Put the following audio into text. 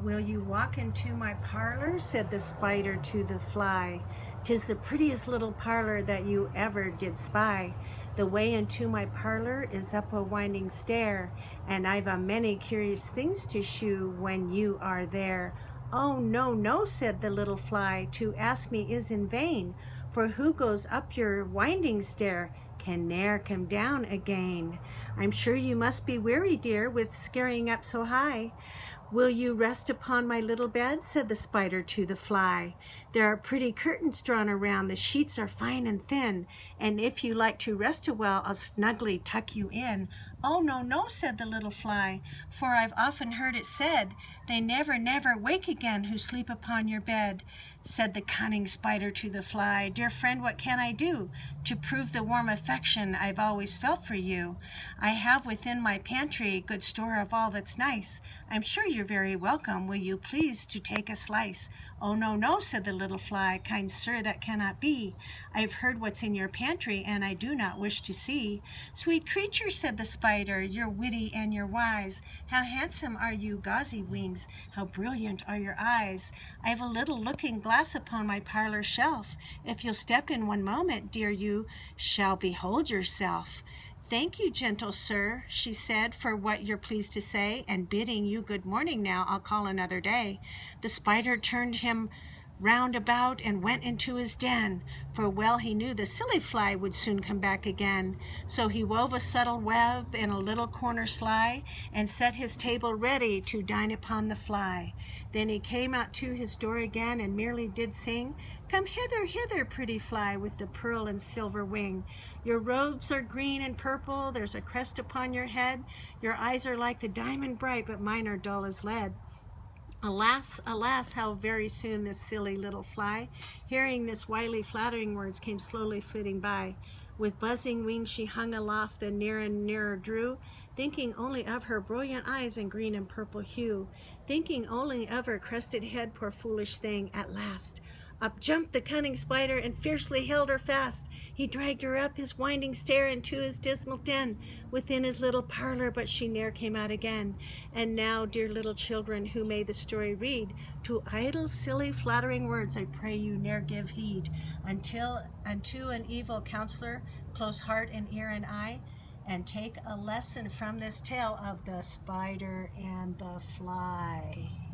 "Will you walk into my parlor?" said the spider to the fly. "'Tis the prettiest little parlor that you ever did spy. The way into my parlor is up a winding stair, and I've a many curious things to shew when you are there." "Oh, no, no," said the little fly, "to ask me is in vain, for who goes up your winding stair can ne'er come down again. I'm sure you must be weary, dear, with scaring up so high. "Will you rest upon my little bed?" said the spider to the fly. "There are pretty curtains drawn around, the sheets are fine and thin, and if you like to rest a while, I'll snugly tuck you in." "Oh, no, no," said the little fly, "for I've often heard it said, they never, never wake again who sleep upon your bed." Said the cunning spider to the fly, "Dear friend, what can I do to prove the warm affection I've always felt for you? I have within my pantry good store of all that's nice. I'm sure you're very welcome. Will you please to take a slice?" "Oh, no, no," said the little fly, "kind sir, that cannot be. I've heard what's in your pantry, and I do not wish to see." "Sweet creature," said the spider, "you're witty and you're wise. How handsome are you gauzy wings, how brilliant are your eyes. I've a little looking glass upon my parlor shelf. If you'll step in one moment, dear, you shall behold yourself." "Thank you, gentle sir," she said, "for what you're pleased to say, and bidding you good morning now, I'll call another day." The spider turned him round about and went into his den, for well he knew the silly fly would soon come back again. So he wove a subtle web in a little corner sly, and set his table ready to dine upon the fly. Then he came out to his door again, and merely did sing, "Come hither, hither, pretty fly, with the pearl and silver wing. Your robes are green and purple, there's a crest upon your head. Your eyes are like the diamond bright, but mine are dull as lead." Alas, alas, how very soon this silly little fly, hearing this wily flattering words, came slowly flitting by. With buzzing wings she hung aloft, then near and nearer drew, thinking only of her brilliant eyes and green and purple hue, thinking only of her crested head, poor foolish thing. At last up jumped the cunning spider and fiercely held her fast. He dragged her up his winding stair into his dismal den, within his little parlor, but she ne'er came out again. And now, dear little children, who may the story read, to idle, silly, flattering words I pray you ne'er give heed, until unto an evil counselor close heart and ear and eye, and take a lesson from this tale of the spider and the fly.